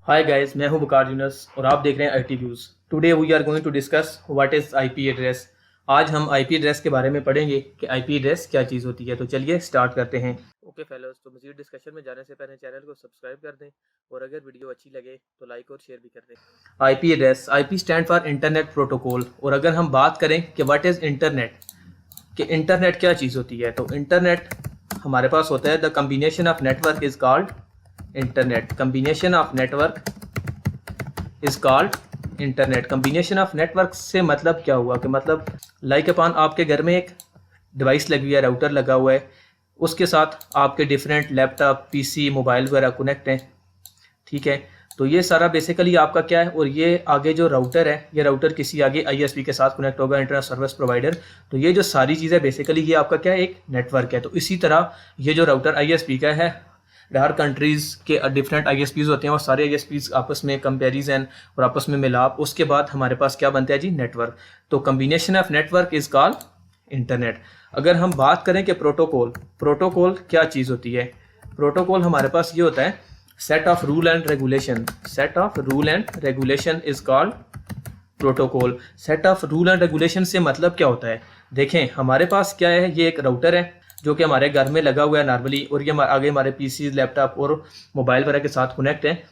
Hi guys, मैं हूं वकार यूनस और आप देख रहे हैं IT views. Today we are going to discuss what is IP address. आज हम आईपी एड्रेस के बारे में पढ़ेंगे कि आईपी एड्रेस क्या चीज़ होती है। तो चलिए स्टार्ट करते हैं। ओके फेलोज, तो मज़ीद डिस्कशन में जाने से पहले चैनल को सब्सक्राइब कर दें और अगर वीडियो अच्छी लगे तो लाइक और शेयर भी कर दें। IP address, IP stand for internet protocol. और अगर हम बात करें कि व्हाट इज़ इंटरनेट, कि इंटरनेट क्या चीज़ होती है, तो इंटरनेट हमारे पास होता है the combination of network is called internet. Combination of network is called internet. Combination of network से मतलब क्या हुआ कि मतलब लाइक अपॉन आपके घर में एक डिवाइस लगी हुई है, राउटर लगा हुआ है, उसके साथ आपके डिफरेंट लैपटॉप, पीसी, मोबाइल वगैरह कनेक्ट हैं। ठीक है, तो ये सारा बेसिकली आपका क्या है। और ये आगे जो राउटर है, ये राउटर किसी आगे आईएसपी के साथ कनेक्ट होगा, इंटरनेट सर्विस प्रोवाइडर। तो ये जो सारी चीज़ें बेसिकली ये आपका क्या है, एक नेटवर्क है। तो इसी तरह ये जो राउटर आईएसपी का है, हर कंट्रीज़ के डिफरेंट आईएसपीज़ होते हैं, और सारे आईएसपीज़ आपस में कंपैरिजन और आपस में मिलाप, उसके बाद हमारे पास क्या बनता है जी, नेटवर्क। तो combination of network is called internet. अगर हम बात करें कि प्रोटोकॉल, प्रोटोकॉल क्या चीज़ होती है। प्रोटोकॉल हमारे पास ये होता है set of rule and regulation. Set of rule and regulation is called protocol. Set of rule and regulation से मतलब क्या होता है, देखें हमारे पास क्या है, ये एक राउटर है जो कि हमारे घर में लगा हुआ है नॉर्मली, और ये आगे हमारे पीसी, लैपटॉप और मोबाइल वगैरह के साथ कनेक्ट है।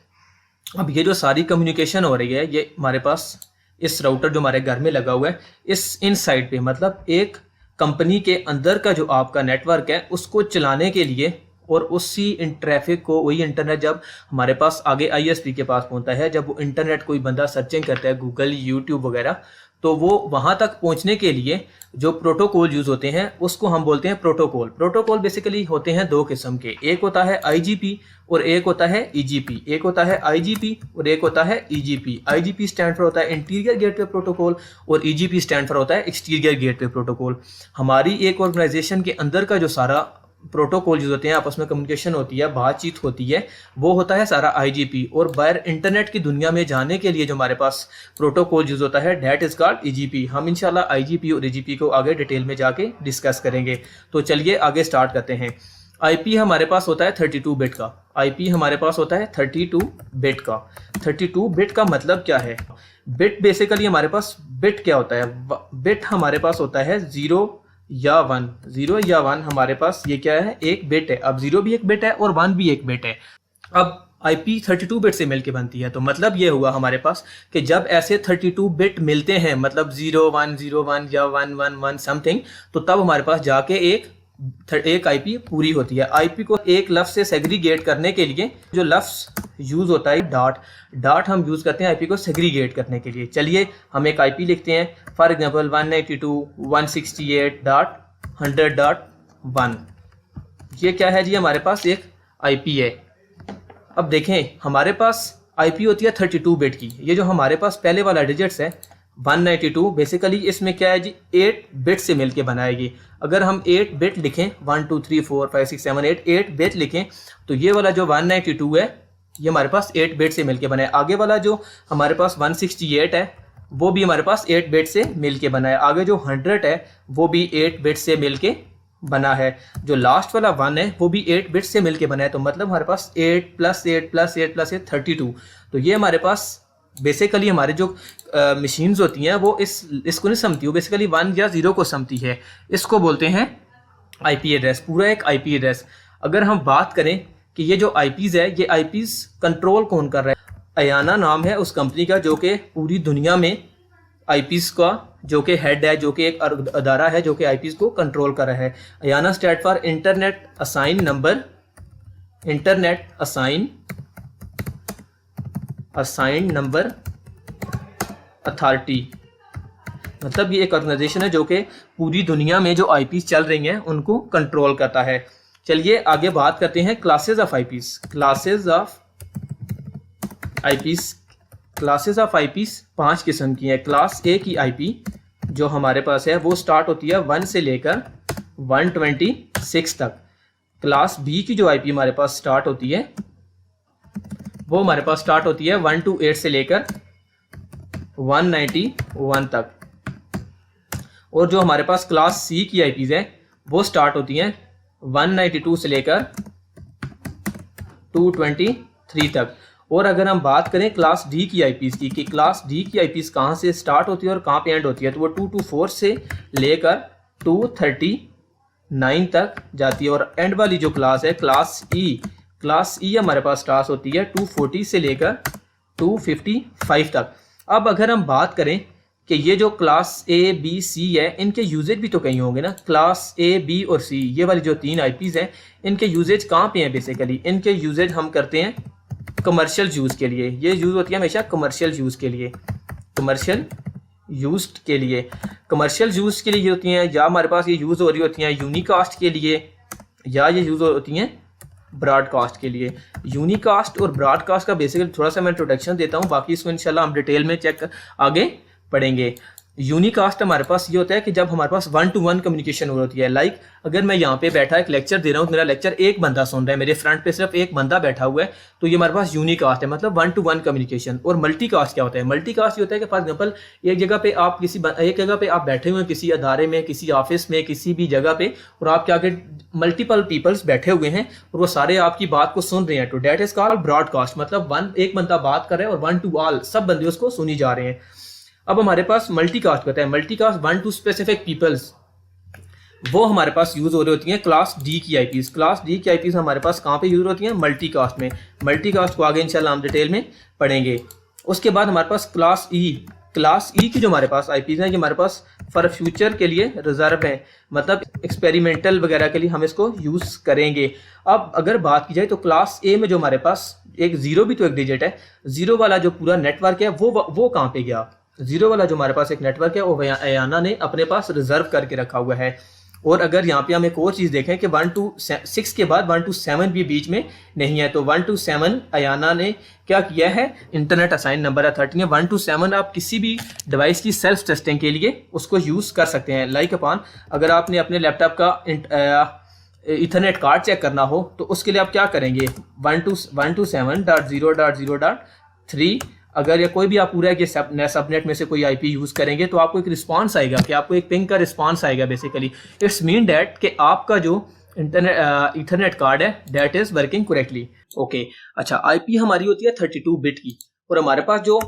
अब ये जो सारी कम्युनिकेशन हो रही है, ये हमारे पास इस राउटर जो हमारे घर में लगा हुआ है, इस इन साइड पे मतलब एक कंपनी के अंदर का जो आपका नेटवर्क है, उसको चलाने के लिए और उसी इन ट्रैफिक को, वही इंटरनेट जब हमारे पास आगे आईएसपी के पास पहुंचता है, जब वो इंटरनेट कोई बंदा सर्चिंग करता है गूगल, यूट्यूब वगैरह, तो वो वहां तक पहुंचने के लिए जो प्रोटोकॉल यूज होते हैं उसको हम बोलते हैं प्रोटोकॉल। प्रोटोकॉल बेसिकली होते हैं दो किस्म के, एक होता है आईजीपी और एक होता है ईजीपी। एक होता है आईजीपी और एक होता है ईजीपी। आईजीपी स्टैंड फॉर होता है इंटीरियर गेटवे प्रोटोकॉल और ईजीपी स्टैंड फॉर होता है एक्सटीरियर गेटवे प्रोटोकॉल। हमारी एक ऑर्गेनाइजेशन के अंदर का जो सारा प्रोटोकॉल यूज होते हैं, आपस में कम्युनिकेशन होती है, बातचीत होती है, वो होता है सारा आईजीपी। और बाहर इंटरनेट की दुनिया में जाने के लिए जो हमारे पास प्रोटोकॉल यूज होता है, दैट इज कॉल्ड ईजीपी। हम इंशाल्लाह आईजीपी और ईजीपी को आगे डिटेल में जाके डिस्कस करेंगे। तो चलिए आगे स्टार्ट करते हैं। आईपी हमारे पास होता है 32 बिट का। आईपी हमारे पास होता है 32 बिट का। 32 बिट का मतलब क्या है, बिट बेसिकली हमारे पास, बिट क्या होता है, बिट हमारे पास होता है 0 या 1। 0 या 1 हमारे पास ये क्या है, एक बिट है। अब 0 भी एक बिट है और 1 भी एक बिट है। अब आईपी 32 बिट से मिलके बनती है। तो मतलब ये हुआ हमारे पास कि जब ऐसे 32 बिट मिलते हैं, मतलब 0101 या 111 समथिंग, तो तब हमारे पास जाके एक आईपी पूरी होती है। आईपी को एक लफ्ज से सेग्रीगेट करने के लिए जो लफ्ज यूज होता है डॉट, डॉट हम यूज करते हैं आईपी को सेग्रीगेट करने के लिए। चलिए हम एक आईपी लिखते हैं, फॉर एग्जांपल 192.168.100.1। ये क्या है जी, हमारे पास एक आईपी है। अब देखें हमारे पास आईपी होती है 32 बिट की। ये जो हमारे पास पहले वाला डिजिट्स है 192, बेसिकली इसमें क्या है जी, 8 बिट से मिलके बनाएगी। अगर हम 8 बिट लिखें, 1 2 3 4 5 6 7 8 बिट लिखें, तो ये वाला जो 192 है ये हमारे पास 8 बिट से मिलके बना है। आगे वाला जो हमारे पास 168 है वो भी हमारे पास 8 बिट से मिलके बना है। आगे जो 100 है वो भी 8 बिट से मिलके बना है। जो लास्ट वाला 1 है वो भी 8 बिट से मिलके बना है। तो मतलब हमारे पास 8 + 8 + 8 + 8 32। तो ये हमारे पास बेसिकली हमारे जो मशीन्स होती हैं वो इसको नहीं समझती, वो बेसिकली 1 या 0 को समझती है। इसको बोलते हैं आईपी एड्रेस, पूरा एक आईपी एड्रेस। अगर हम बात करें कि ये जो आईपीज़ है, ये आईपीज़ कंट्रोल कौन कर रहा है, अयाना नाम है उस कंपनी का जो कि पूरी दुनिया में आईपीज़ का जो कि हेड है, जो कि एक अदारा है जो कि आईपीज़ को कंट्रोल कर रहा है। Ayana stand for internet assign number, internet assign number authority. मतलब ये एक ऑर्गेनाइजेशन है जो कि पूरी दुनिया में जो आईपीज़ चल रही हैं उनको कंट्रोल करता है। चलिए आगे बात करते हैं classes of IPs. Classes of IPs, classes of IPs 5 किस्म की है। क्लास ए की आईपी जो हमारे पास है वो स्टार्ट होती है 1 से लेकर 126 तक। क्लास बी की जो आईपी हमारे पास स्टार्ट होती है वो हमारे पास स्टार्ट होती है 128 से लेकर 191 तक। और जो हमारे पास क्लास सी की आईपीज़ है वो स्टार्ट होती हैं 192 से लेकर 223 तक। और अगर हम बात करें क्लास डी की आईपीज़ की कि क्लास डी की आईपीज़ कहाँ से स्टार्ट होती है और कहाँ पे एंड होती है, तो वो 224 से लेकर 239 तक जाती है। और एंड वाली जो क्लास है क्लास ई हमारे पास स्टार्ट होती है 240 से लेकर 255 तक। अब अगर हम बात करें कि ये जो क्लास ए बी सी है, इनके यूजेज भी तो कहीं होंगे ना। क्लास ए बी और सी, ये वाली जो 3 आईपीज़ हैं, इनके यूजेज कहाँ पे हैं? बेसिकली इनके यूजेज हम करते हैं कमर्शियल यूज़ के लिए। ये यूज़ होती है हमेशा कमर्शियल यूज़ के लिए, कमर्शियल यूज के लिए। कमर्शियल यूज़ के लिए होती हैं, या हमारे पास ये यूज़ हो रही होती हैं यूनिकास्ट के लिए, या ये यूज़ होती हैं ब्रॉडकास्ट के लिए। यूनिकास्ट और ब्रॉडकास्ट का बेसिकली थोड़ा सा मैं इंट्रोडक्शन देता हूँ, बाकी इसको इंशाल्लाह हम डिटेल में आगे पढ़ेंगे। यूनिकास्ट हमारे पास ये होता है कि जब हमारे पास 1-to-1 कम्युनिकेशन हो होती है। लाइक अगर मैं यहाँ पे बैठा एक लेक्चर दे रहा हूँ, मेरा लेक्चर एक बंदा सुन रहा है, मेरे फ्रंट पे सिर्फ एक बंदा बैठा हुआ है, तो ये हमारे पास यूनिकास्ट है, मतलब 1-to-1 कम्युनिकेशन। और मल्टीकास्ट क्या होता है? मल्टीकास्ट ये होता है कि फॉर एग्जाम्पल एक जगह पे आप बैठे हुए हैं, किसी अदारे में, किसी ऑफिस में, किसी भी जगह पे, और आपके आगे मल्टीपल पीपल्स बैठे हुए हैं और वो सारे आपकी बात को सुन रहे हैं, तो डेट इज कॉल्ड ब्रॉडकास्ट। मतलब एक बंदा बात कर रहा है और 1-to-all सब बंदे उसको सुनी जा रहे हैं। अब हमारे पास मल्टीकास्ट होता है, मल्टीकास्ट 1-to स्पेसिफिक पीपल्स, वो हमारे पास यूज हो रही होती हैं क्लास डी की आईपीज़। क्लास डी की आईपीज़ हमारे पास कहाँ पे यूज होती हैं? मल्टीकास्ट में। मल्टीकास्ट को आगे इंशाल्लाह हम डिटेल में पढ़ेंगे। उसके बाद हमारे पास क्लास ई की जो हमारे पास आईपीज़ हैं, ये हमारे पास फॉर फ्यूचर के लिए रिजर्व हैं, मतलब एक्सपेरिमेंटल वगैरह के लिए हम इसको यूज़ करेंगे। अब अगर बात की जाए तो क्लास ए में जो हमारे पास एक जीरो भी तो एक डिजिट है, जीरो वाला जो पूरा नेटवर्क है वो कहाँ पे गया? जीरो वाला जो हमारे पास एक नेटवर्क है वो अयाना ने अपने पास रिजर्व करके रखा हुआ है। और अगर यहाँ पे हम एक और चीज़ देखें कि 1-to-6 के बाद 1-to-7 भी बीच में नहीं है, तो 1-to-7 अयाना ने क्या किया है? इंटरनेट असाइन नंबर है 13 है। 1-to-7 आप किसी भी डिवाइस की सेल्फ टेस्टिंग के लिए उसको यूज़ कर सकते हैं। लाइक अपॉन अगर आपने अपने लैपटॉप का इथरनेट कार्ड चेक करना हो, तो उसके लिए आप क्या करेंगे? 1-to-7.0.0.3 अगर या कोई भी आप पूरा ये सबनेट में से कोई आईपी यूज करेंगे, तो आपको एक रिस्पांस आएगा, कि आपको एक पिंग का रिस्पांस आएगा। बेसिकली इट्स मीन दैट कि आपका जो इंटरनेट इथरनेट कार्ड है that is working correctly. Okay, अच्छा, आईपी हमारी होती है 32 बिट की, और हमारे पास जो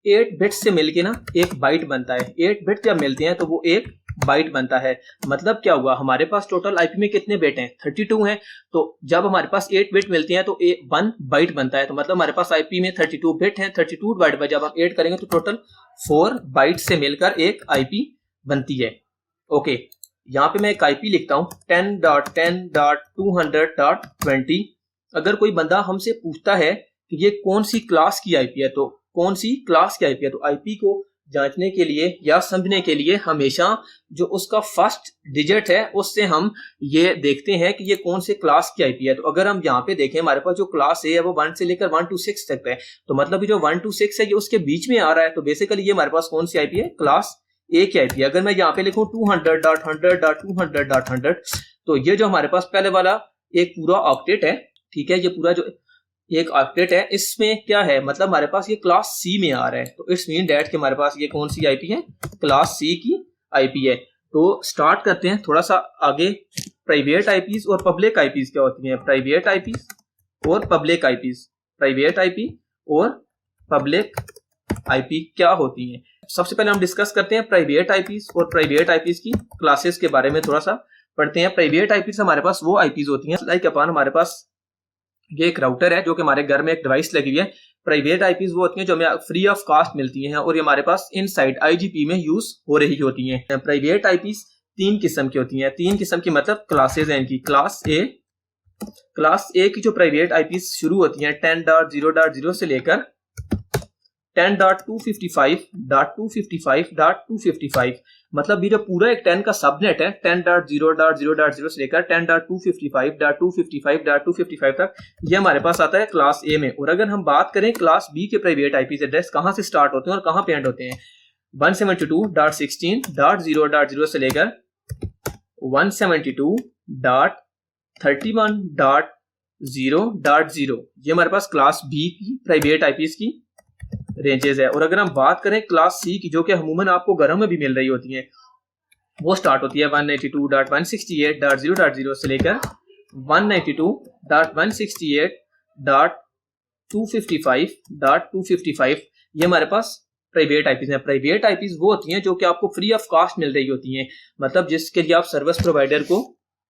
8 बिट से मिलके ना एक बाइट बनता है। 8 बिट जब मिलते हैं तो वो एक बाइट बनता है। मतलब क्या हुआ? हमारे पास टोटल आईपी में कितने बिट हैं? 32 हैं। तो जब हमारे पास 8 बिट मिलती हैं तो 1 बाइट बनता है। तो मतलब हमारे पास आईपी में 32 बिट हैं। 32 डिवाइड बाय जब हम 8 करेंगे तो टोटल 4 बाइट से मिलकर एक आईपी बनती है। ओके, यहाँ पे मैं एक आईपी लिखता हूँ 10.10.200.20। अगर कोई बंदा हमसे पूछता है कि ये कौन सी क्लास की आईपी है, तो कौन सी क्लास की आईपी है, तो आईपी को जांचने के लिए या समझने के लिए हमेशा जो उसका फर्स्ट डिजिट है उससे हम ये देखते हैं कि ये कौन से क्लास की आईपी है। तो अगर हम यहाँ पे देखें, हमारे पास जो क्लास ए है वो 1 से लेकर 1-to-6 तक है, तो मतलब ये जो 1-to-6 है ये उसके बीच में आ रहा है। तो बेसिकली ये हमारे पास कौन सी आईपी है? क्लास ए की आईपी है। अगर मैं यहाँ पे लिखूं 200.100.200.100, तो ये जो हमारे पास पहले वाला एक पूरा ऑक्टेट है, ठीक है, ये पूरा जो एक ऑक्टेट है, इसमें क्या है? मतलब हमारे पास ये क्लास सी में आ रहा है। तो इट्स मीन दैट कि हमारे पास ये कौन सी आईपी है? क्लास सी की आईपी है। तो स्टार्ट करते हैं थोड़ा सा आगे। प्राइवेट आईपीज और पब्लिक आईपीज क्या होती हैं? प्राइवेट आईपीज और पब्लिक आईपीज, प्राइवेट आईपी और पब्लिक आईपी क्या होती हैं? सबसे पहले हम डिस्कस करते हैं प्राइवेट आईपीज और प्राइवेट आईपीज की क्लासेस के बारे में थोड़ा सा पढ़ते हैं। प्राइवेट आईपीज हमारे पास वो आईपीज होती हैं, लाइक अपन हमारे पास ये एक राउटर है जो कि हमारे घर में एक डिवाइस लगी हुई है। प्राइवेट आईपीज वो होती हैं जो हमें फ्री ऑफ कॉस्ट मिलती हैं और ये हमारे पास इनसाइड आईजीपी में यूज हो रही होती हैं। प्राइवेट आईपीज 3 किस्म की होती हैं। 3 किस्म की मतलब क्लासेज हैं इनकी। क्लास ए की जो प्राइवेट आईपीज शुरू होती हैं 10.0.0 से लेकर 10.255.255.255, मतलब ये जो पूरा एक 10 का सबनेट है 10.0.0.0 से लेकर 10.255.255.255 तक, ये हमारे पास आता है क्लास ए में। और अगर हम बात करें क्लास बी के प्राइवेट आईपी एड्रेस कहां से स्टार्ट होते हैं और कहां पे एंड होते हैं, 172.16.0.0 से लेकर 172.31.0.0, ये हमारे पास क्लास बी की प्राइवेट आईपीज की रेंजेस है। और अगर हम बात करें क्लास सी की, जो कि अमूमन आपको घरों में भी मिल रही होती हैं, वो स्टार्ट होती है 192.168.0.0 से लेकर 192.168.0.0 255.255 ये हमारे पास प्राइवेट आईपीज हैं। प्राइवेट आईपीज वो होती हैं जो कि आपको फ्री ऑफ कॉस्ट मिल रही होती हैं, मतलब जिसके लिए आप सर्विस प्रोवाइडर को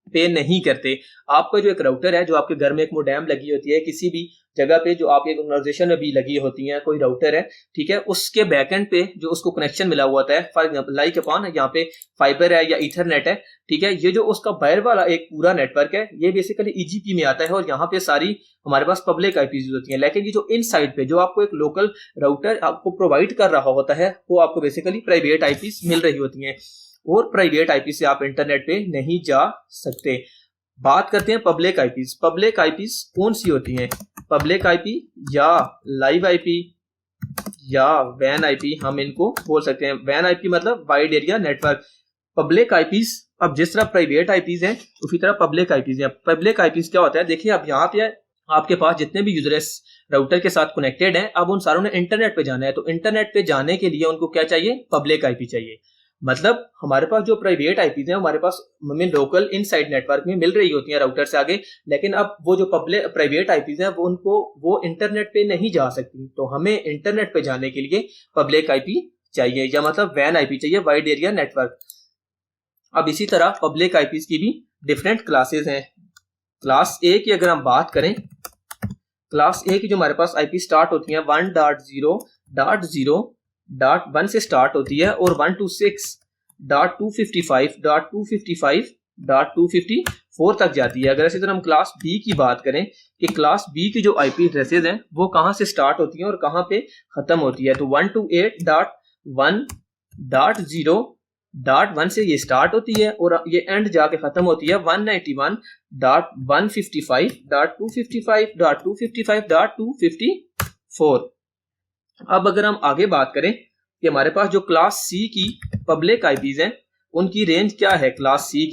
पे नहीं करते। आपका जो एक राउटर है, जो आपके घर में एक मोडेम लगी होती है, किसी भी जगह पे जो आपकी ऑर्गेनाइजेशन में भी लगी होती है, कोई राउटर है, ठीक है, उसके बैकएंड पे जो उसको कनेक्शन मिला हुआ होता है, फॉर एग्जांपल लाइक अपॉन यहाँ पे फाइबर है या इथरनेट है, ठीक है, ये जो उसका बाहर वाला एक पूरा नेटवर्क है, ये बेसिकली ईजीपी में आता है और यहाँ पे सारी हमारे पास पब्लिक आईपीज होती है। लेकिन ये जो इन साइड पे जो आपको एक लोकल राउटर आपको प्रोवाइड कर रहा होता है, वो आपको बेसिकली प्राइवेट आईपीज मिल रही होती है और प्राइवेट आईपी से आप इंटरनेट पे नहीं जा सकते। बात करते हैं पब्लिक आईपीज। पब्लिक आईपीज कौन सी होती हैं? पब्लिक आईपी या लाइव आईपी या वैन आईपी, हम इनको बोल सकते हैं। वैन आईपी मतलब wide area network. Public IPs, अब जिस तरह प्राइवेट आईपीज हैं उसी तरह पब्लिक आईपीज हैं। पब्लिक आईपीज क्या होता है? देखिए, अब यहाँ पे आपके पास जितने भी यूजर्स राउटर के साथ कनेक्टेड हैं, अब उन सारों ने इंटरनेट पे जाना है, तो इंटरनेट पे जाने के लिए उनको क्या चाहिए? पब्लिक आईपी चाहिए। मतलब हमारे पास जो प्राइवेट आईपीज हैं हमारे पास लोकल इनसाइड नेटवर्क में मिल रही होती हैं राउटर से आगे, लेकिन अब वो जो पब्लिक प्राइवेट आईपीज हैं वो इंटरनेट पे नहीं जा सकती, तो हमें इंटरनेट पे जाने के लिए पब्लिक आईपी चाहिए, या मतलब वैन आईपी चाहिए, वाइड एरिया नेटवर्क। अब इसी तरह पब्लिक आईपीज की भी डिफरेंट क्लासेस हैं। क्लास ए की अगर हम बात करें, क्लास ए की जो हमारे पास आईपी स्टार्ट होती है 1.0.0.1 से स्टार्ट होती है और 126.255.255.254 तक जाती है। अगर इसी तरह हम क्लास बी की बात करें कि क्लास बी की जो आईपी एड्रेसेस हैं वो कहां से स्टार्ट होती हैं और कहां पे खत्म होती है, तो 128.1.0.1 से ये स्टार्ट होती है और ये एंड जाके खत्म होती है 191.155.255.255.254। अब अगर हम आगे बात करें कि हमारे पास जो क्लास सी की पब्लिक आईपीज हैं उनकी रेंज क्या है। क्लास सी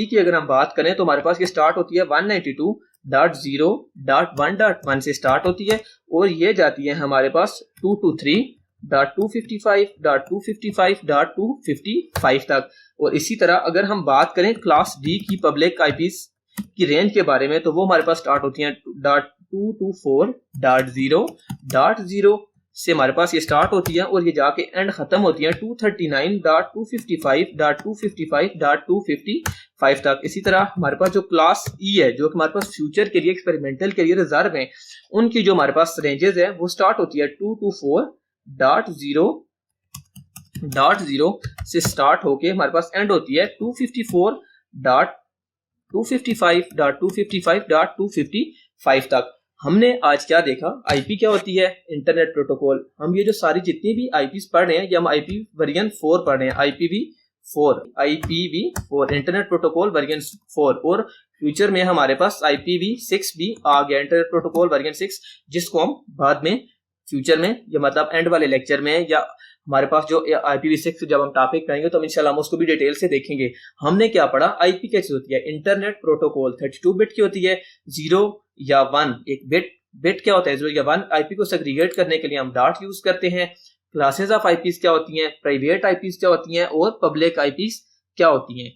की अगर हम बात करें तो हमारे पास ये स्टार्ट होती है 192.0.1.1 से स्टार्ट होती है और ये जाती है हमारे पास 223.255.255.255 तक। और इसी तरह अगर हम बात करें क्लास डी की पब्लिक आईपीज की रेंज के बारे में, तो वो हमारे पास स्टार्ट होती हैं 224.0.0 से हमारे पास ये स्टार्ट होती है और ये जाके एंड खत्म होती है 239.255.255.255 तक। इसी तरह हमारे पास जो क्लास ई है, जो कि हमारे पास फ्यूचर के लिए, एक्सपेरिमेंटल के लिए रिजर्व है, उनकी जो हमारे पास रेंजेस है वो स्टार्ट होती है 224.0.0 से स्टार्ट होके हमारे पास एंड होती है 255.255.255 तक। हमने आज क्या देखा? आईपी क्या होती है? Internet protocol. हम ये जो सारी जितनी भी आईपीज पढ़ रहे हैं ये हम आईपी वर्जन 4 पढ़ रहे हैं, IPv4 इंटरनेट प्रोटोकॉल वर्जन 4, और फ्यूचर में हमारे पास IPv6 भी आ गया, इंटरनेट प्रोटोकॉल वर्जन 6, जिसको हम बाद में फ्यूचर में, या मतलब एंड वाले लेक्चर में, या हमारे पास जो IPv6 जब हम टॉपिक पढ़ेंगे तो हम इंशाल्लाह हम उसको भी डिटेल से देखेंगे। हमने क्या पढ़ा? आईपी क्या चीज होती है? इंटरनेट प्रोटोकॉल 32 बिट की होती है, 0 या 1 एक बिट क्या होता है? 0 या 1। आईपी को सेग्रीगेट करने के लिए हम डॉट यूज करते हैं। क्लासेस ऑफ आईपीज क्या होती हैं, प्राइवेट आईपीज क्या होती हैं और पब्लिक आईपीज क्या होती हैं।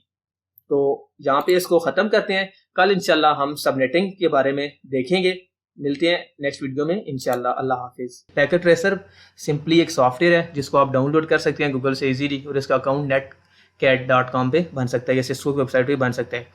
तो यहाँ पे इसको खत्म करते हैं। कल इंशाल्लाह हम सबनेटिंग के बारे में देखेंगे। मिलते हैं नेक्स्ट वीडियो में इंशाल्लाह। अल्लाह हाफिज। पैकेट ट्रेसर सिंपली एक सॉफ्टवेयर है जिसको आप डाउनलोड कर सकते हैं गूगल से इजीली, और इसका अकाउंट netcat.com पे बन सकता है, या सिस्को की वेबसाइट पे बन सकता है।